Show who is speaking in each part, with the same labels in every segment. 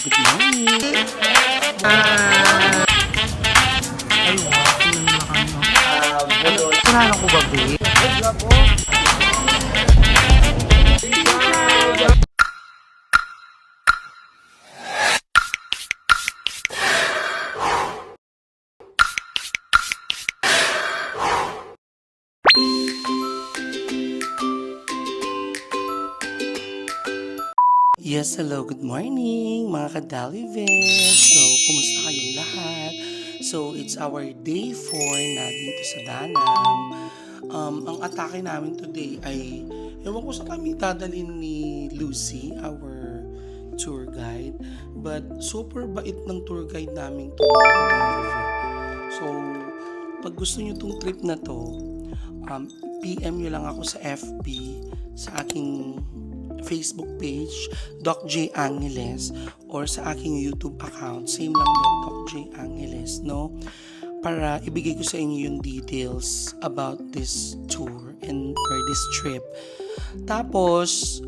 Speaker 1: good morning. Ay, wow. Tingnan nila kami, no? Sinahan ko ba, babe? Yes, hello, good morning mga ka-Dalives. So, kumusta kayong lahat? So, it's our day 4 na dito sa Danang. Ang atake namin today ay, ewan ko sa kami dadalhin ni Lucy, our tour guide. But, super bait ng tour guide namin to mga ka-Dalives. So, pag gusto nyo tong trip na to, PM nyo lang ako sa FB, sa aking Facebook page, Doc J. Angeles, or sa aking YouTube account, same lang din, Doc J. Angeles, no? Para ibigay ko sa inyo yung details about this tour or this trip. Tapos,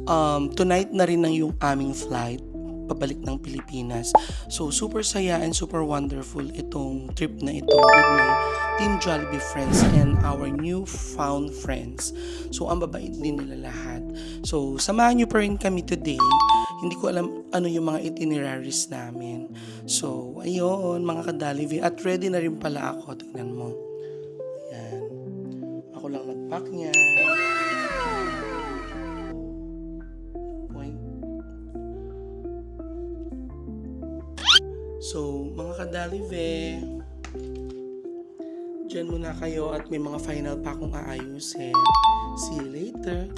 Speaker 1: tonight na rin yung aming flight pabalik ng Pilipinas. So, super saya and super wonderful itong trip na ito with my Team Jollibee friends and our newfound friends. So, ang babait din nila lahat. So, samahan nyo pa rin kami today. Hindi ko alam ano yung mga itineraries namin. So, ayun, mga ka-Jollibee. At ready na rin pala ako. Tignan mo. Ayan. Ako lang nag-pack niya. So, mga ka-Jollibee, dyan muna kayo at may mga final pa akong aayusin. See you later.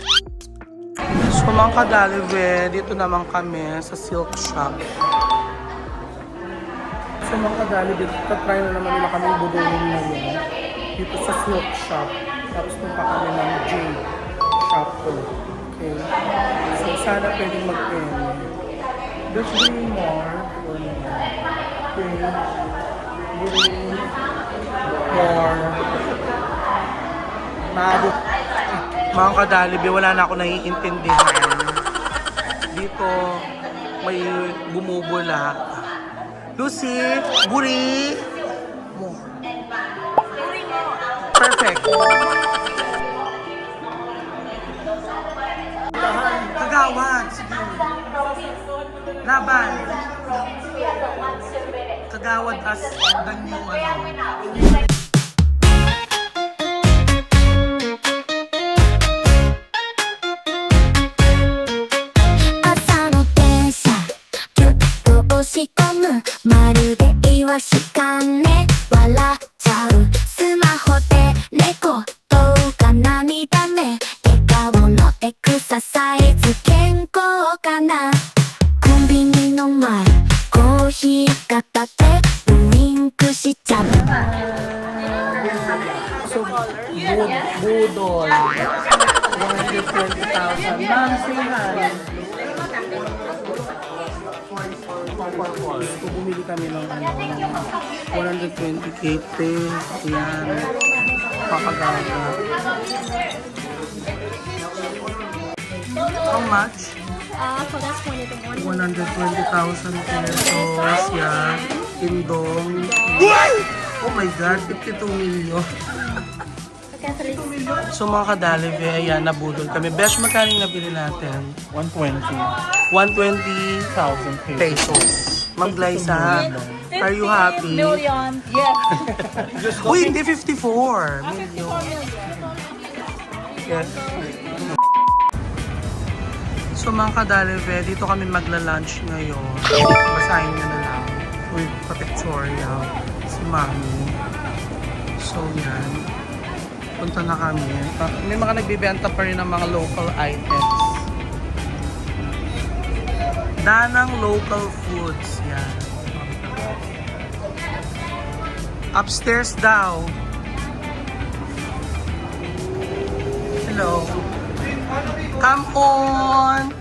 Speaker 1: So, mga ka-Jollibee, dito naman kami sa silk shop. So, mga ka-Jollibee, tatry na naman nila kami budulin na yun dito sa silk shop. Tapos punta kami ng jade shop ko. Okay? So, sana pwedeng mag-end. There's really more for me. Okay. More. Mga ka-Jollibee, wala na ako naiintindihan. Dito, may bumubula. Lucy, buri! More. Perfect. Kagawad, sige. Laban. Kagawad as ganyo ano. So, budol. 120,000. Ma'am, say hi. So, bumili kami ng 120k pe. Ayan. Papagaga. How much?
Speaker 2: For this one, it's
Speaker 1: 120,000 pesos. Yan. Indong. Oh my God, 52 million. So mga ka-Jollibee, ayan, nabudol kami. Besh, magkano yung nabili natin?
Speaker 3: 120,000
Speaker 1: 120,000 pesos. Ma'am Glyza, are you happy?
Speaker 2: million. Yes.
Speaker 1: Uy, hindi 54 million. Yes. So mga ka-Jollibee, dito kami magla-lunch ngayon. Basahin nyo na lang with pa-pictorial si Mami. So yan. Punta na kami. May mga nagbibenta pa rin ng mga local items. Danang local foods. Yan. Upstairs daw. Hello. Come on!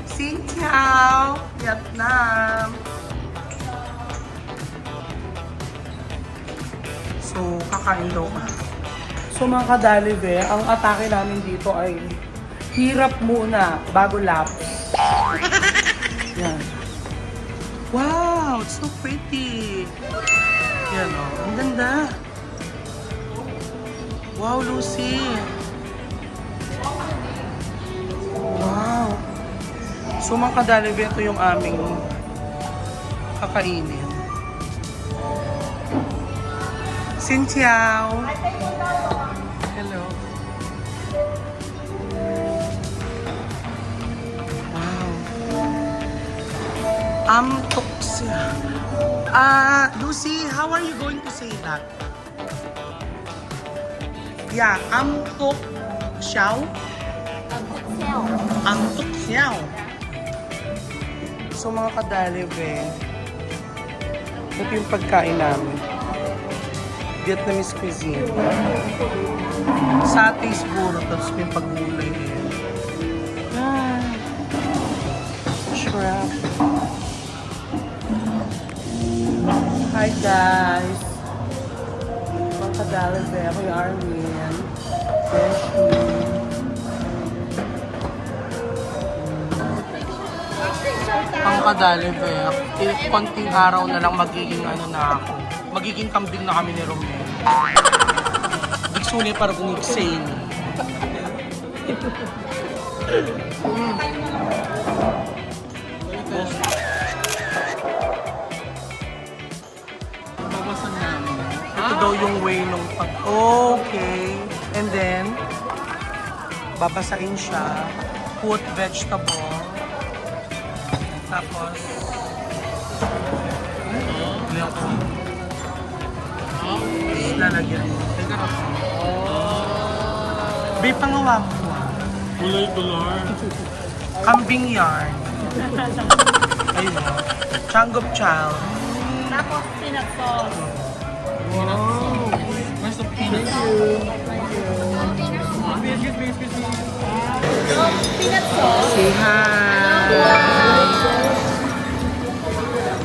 Speaker 1: Xin chào! Vietnam! So, kakain daw ka. So mga ka-Jollibee, ang atake namin dito ay hirap muna bago laps. it's so pretty. Yan o. Ang ganda. Wow, Lucy. Wow. So mga kadalive, ito yung aming kakainin. Sintiao. Hello. Wow. Amtoksya. Lucy, how are you going to say that? Yeah, amtoksyaw. Amtoksyaw. So mga kadalive, ito yung pagkain namin. Vietnamese cuisine. Satay siguro, tapos may paggulay eh. Ah, shrimp. Hi guys! Mga kadalive, ako yung Armin. Beshi. Ang kadalive, konting araw na lang magiging ano na ako. Magiging kambing na kami ni Romel. Bigsuni para bumigsain. Babasan namin. Ito daw yung way nung pag... Okay. And then, babasain siya. Put vegetable. Tapos, lalagyan mo. Be, pangawa mo.
Speaker 3: Kulay-kulay.
Speaker 1: Kambing yarn. Ayun o. Changgop chow.
Speaker 2: Tapos peanut sauce.
Speaker 1: Wow.
Speaker 3: Where's the peanut?
Speaker 2: Peanut sauce.
Speaker 1: Say hi.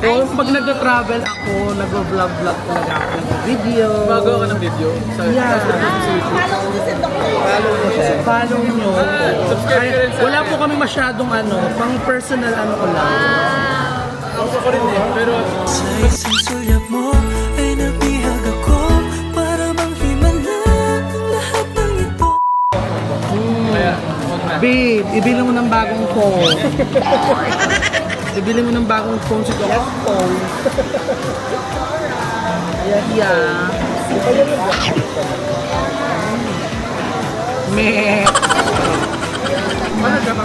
Speaker 1: So, pag nag-travel ako, nag-vlog-vlog talaga ako ng video.
Speaker 3: Magawa ka ng video?
Speaker 1: Yeah.
Speaker 2: Follow ko si Dr.
Speaker 1: Follow nyo.
Speaker 3: Subscribe ka rin sa
Speaker 1: Wala po kami masyadong pang personal ko lang.
Speaker 3: Ako ko rin eh, pero...
Speaker 4: Sa isang sulyap mo ay nabihag ako para bang himala ang lahat ng ito.
Speaker 3: Kaya, huwag na.
Speaker 1: Babe, ibili mo ng bagong phone. Ibili mo ng bagong phone sa Galaxy phone. Yeah. Meh.
Speaker 3: Mana siya?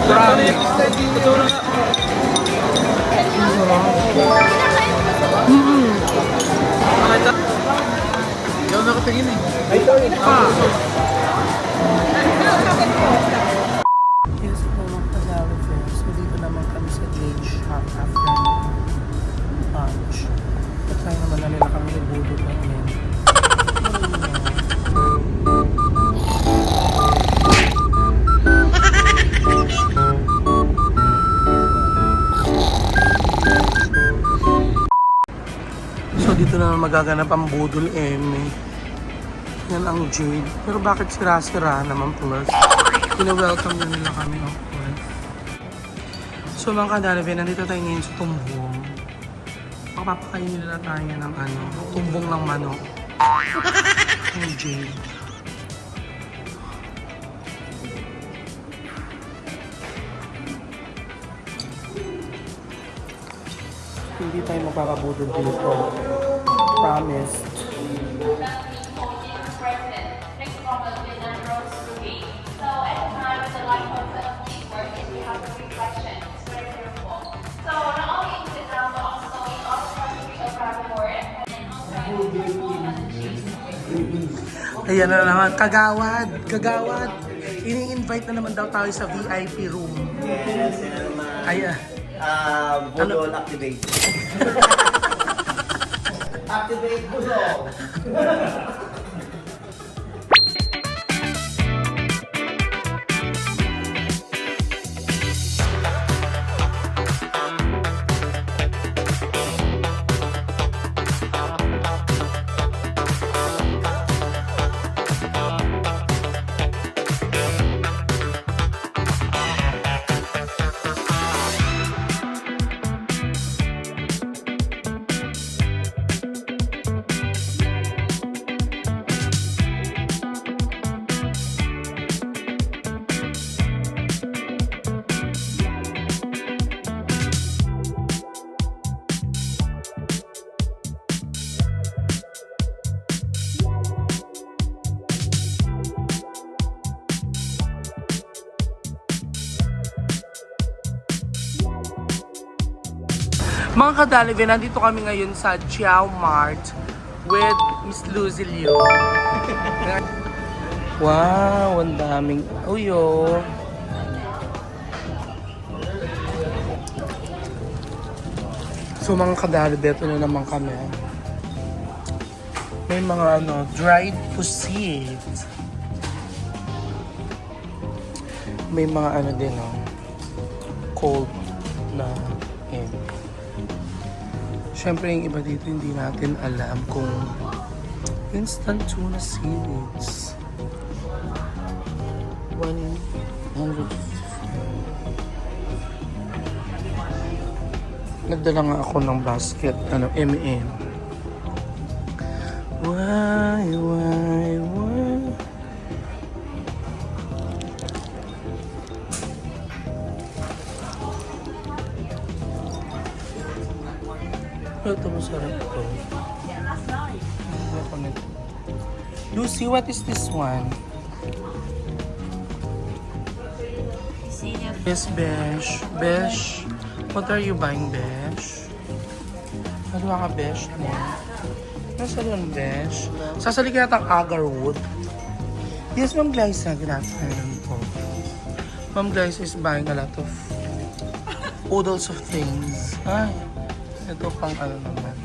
Speaker 1: Grabe.
Speaker 3: Ito na nga. Makita. Hindi ako nakatingin eh.
Speaker 1: Yes po, mga kadalive. So, dito naman kami sa Jade Shop after lunch. Pagkain naman na nila kami ibudot na yun. So, dito na magaganap ang Budol M. Yan ang Jade. Pero bakit sira-sira naman plus? Pina-welcome na nila kami, of course. So mga kadalive, nandito tayo ngayon sa tumbong. Makapapakainin nila tayo ng tumbong ng manok. Yung Jade. Hindi tayo magpapabudol dito. Promised. Ayan na naman, kagawad, kagawad. Ini-invite na naman daw tayo sa VIP room. Ayan.
Speaker 5: Budol activate. Activate Budol.
Speaker 1: Mga kadalive, nandito kami ngayon sa Chiao Mart with Miss Lucy Liu. Wow, ang daming uyo. So mga kadalive, ito na naman kami. May mga dried pusit. May mga din, cold na Siyempre yung iba dito hindi natin alam kung instant tuna seaweeds. 100. Nagdala nga ako ng basket, M&M. Why? Ito masarap ito. Lucy, what is this one? Yes, Besh. Besh, what are you buying, Besh? Ano ka, Besh? Nasa doon, Besh? Sasali ka natang agarwood. Yes, Ma'am Glyza, ginagawa po. Ma'am Glyza is buying a lot of oodles of things. Ay, ito pang naman.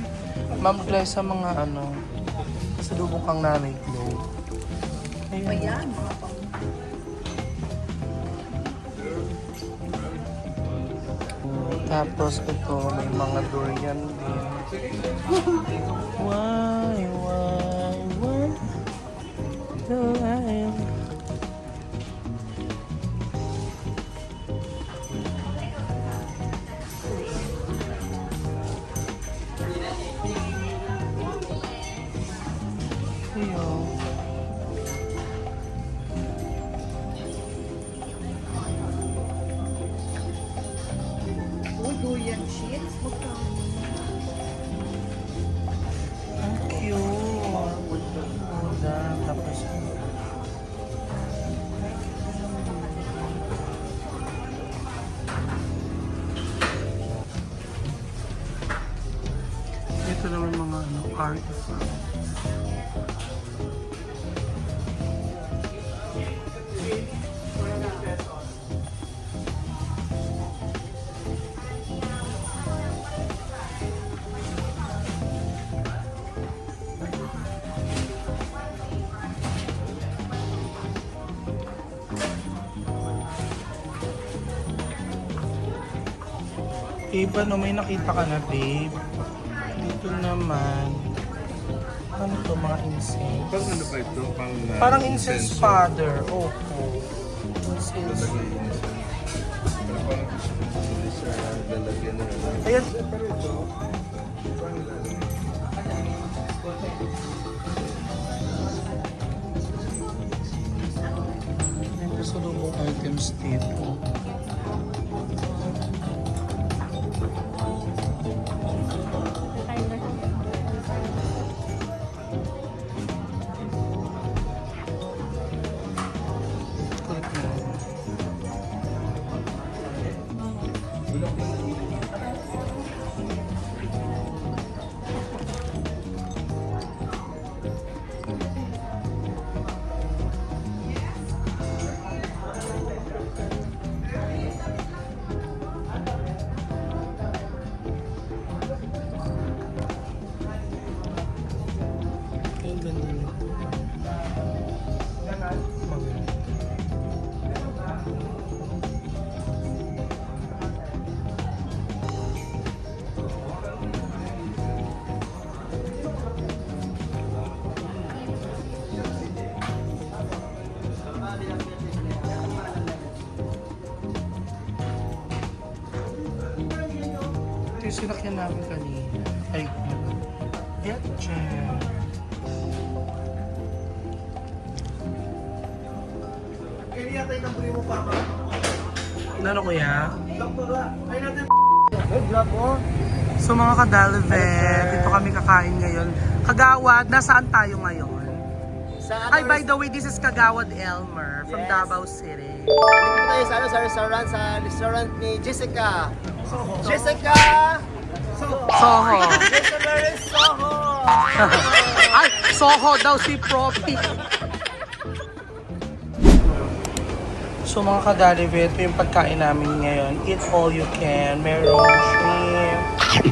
Speaker 1: Ma'am Glyza, mga pasalubong kang nanay Glow. Ayun.
Speaker 2: Ayan.
Speaker 1: Tapos ito, may mga durian din. Why?
Speaker 2: Durian sheets.
Speaker 1: Ang cute. Tapos ito naman mga artifact. Babe, may nakita ka na, babe? Dito naman. Ano to, mga incense?
Speaker 3: Parang ano ba ito?
Speaker 1: Parang incense father. Opo. Incense. Ayan. May pasalubong items dito. Ang ganda nito. Maganda. Ito yung sinakyan namin kanina. Ay, get check.
Speaker 5: Kaya tayo ng primo pa ka.
Speaker 1: Ano kuya?
Speaker 5: Ay natin. Good job mo.
Speaker 1: So mga kadalvet, dito kami kakain ngayon. Kagawad, nasaan tayo ngayon? Ay, by the way, this is Kagawad Elmer from
Speaker 5: Yes.
Speaker 1: Davao City.
Speaker 5: Dito tayo sa restaurant ni Jessica. Jessica!
Speaker 2: So,
Speaker 1: Soho. Ay, Soho daw si Profi. So mga kadalivit, ito yung pagkain namin ngayon. Eat all you can. Merong shrimp.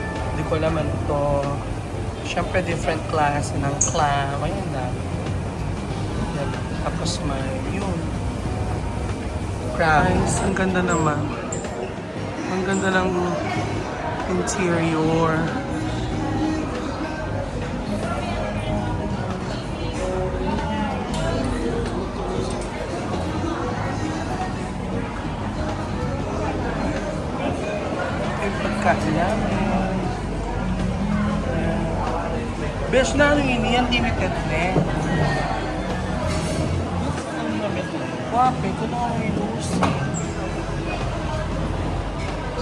Speaker 1: Hindi ko alam ano to. Siyempre different class ng clam. Ayan na. Yan. Tapos may yun. Guys, ang ganda naman. Ang ganda ng interior. Yung pagkain namin. Best na ano yun, yan limited na eh. Wape, ito na ang ilusi.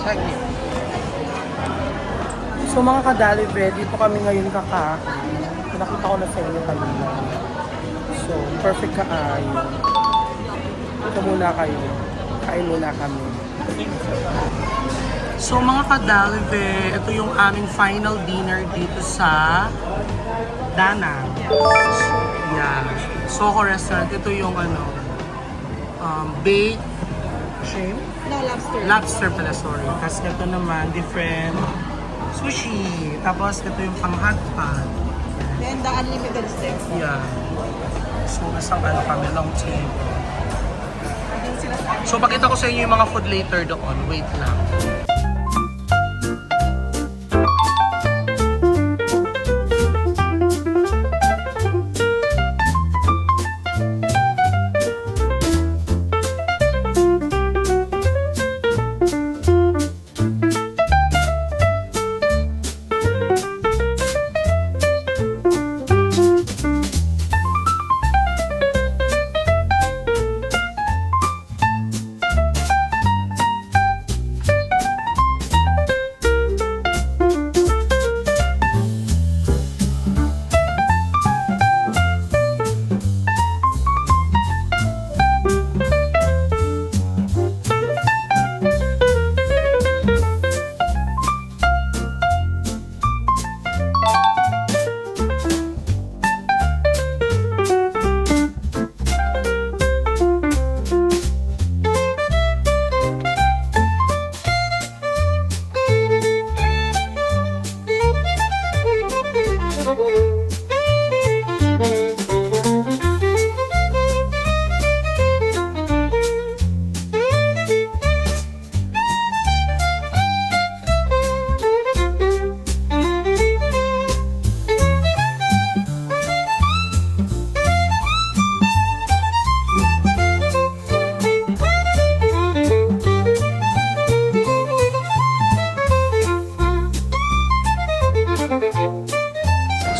Speaker 1: Sige. So mga kadalivit, dito kami ngayon kakain. Nakita ko na sa inyo kanina. So, perfect kaayo. Ito muna kayo. Kain muna kami. So mga kadalivit, ito yung aming final dinner dito sa Danang. Yeah. Soho Restaurant. Ito yung baked shrimp?
Speaker 2: No, lobster.
Speaker 1: Lobster pala, sorry. Tapos ito naman, different sushi. Tapos ito yung pang hot pot.
Speaker 2: Then the unlimited steak.
Speaker 1: Yeah. So, isang kami, long table. So, pakita ko sa inyo yung mga food later doon. Wait lang.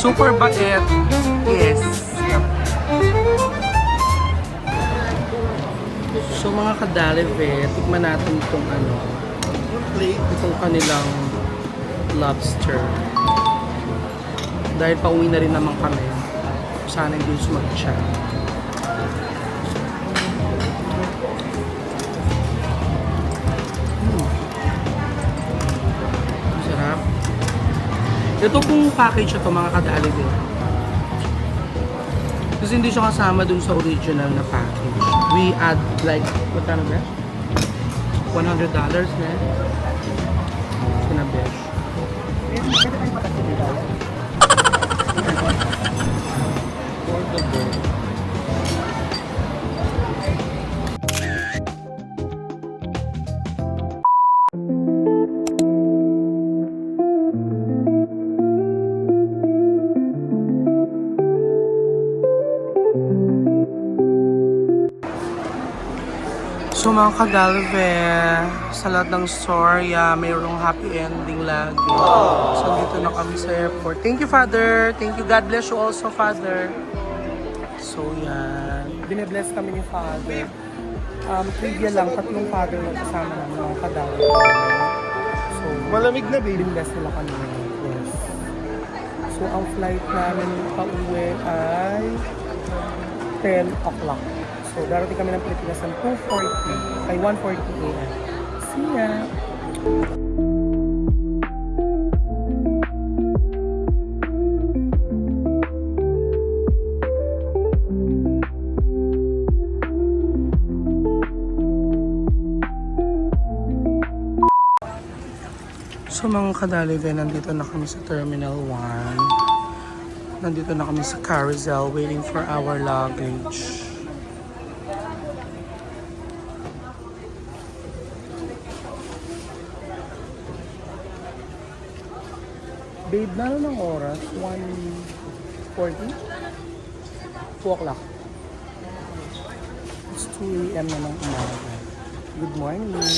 Speaker 1: Super bait. Yes. So mga kadalivit, tikman natin itong itong kanilang lobster. Dahil pauwi na rin naman kami. Sana hindi mag-chat. Sarap. Ito pong package ito mga kadalivit. Kasi hindi siya kasama dun sa original na package. We add like, magkano ba? $100 na. Kinabesh. So mga kadalivit, sa lahat ng storya, mayroong happy ending lagi. So dito na kami sa airport. Thank you, Father. Thank you. God bless you also, Father. So yan. Bine-bless kami ni Father. Trivia lang, tatlong Father na kasama namin mga kadalivit. So,
Speaker 5: Malamig na, baby.
Speaker 1: bine-bless nila kami. Yes. So ang flight namin pa-uwi ay 10 o'clock. So, darating kami ng Pilipinas ng 1:40 a.m. See ya! So mga kadalive, nandito na kami sa Terminal 1. Nandito na kami sa carousel waiting for our luggage. Babe, na ng oras? 1:40? 2 o'clock. It's 2 a.m. na ng umaga. Good morning.